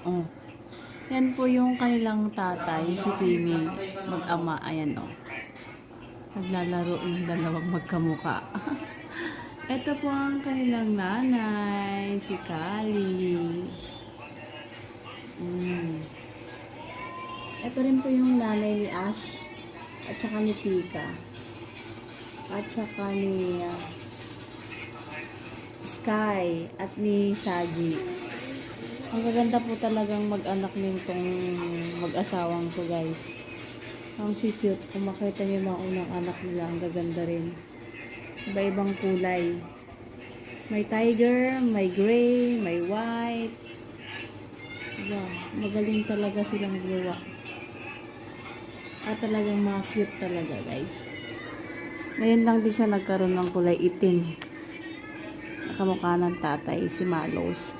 Oh. Yan po yung kanilang tatay, si Timmy. Mag-ama, ayan oh. Naglalaro yung dalawang magkamuka. Ito po ang kanilang nanay, si Kali. Ito rin po yung nanay ni Ash at saka ni Pika at saka ni Sky at ni Saji. Ang gaganda po talagang mag-anak nitong mag-asawang to, guys. Ang cute. Kung makita niyo yung mga unang anak nila, ang gaganda rin. Iba-ibang kulay. May tiger, may gray, may white. Wow, magaling talaga silang gawa. At talagang mga cute talaga, guys. Ngayon lang din siya nagkaroon ng kulay itim. Nakamukha ng tatay, si Malos.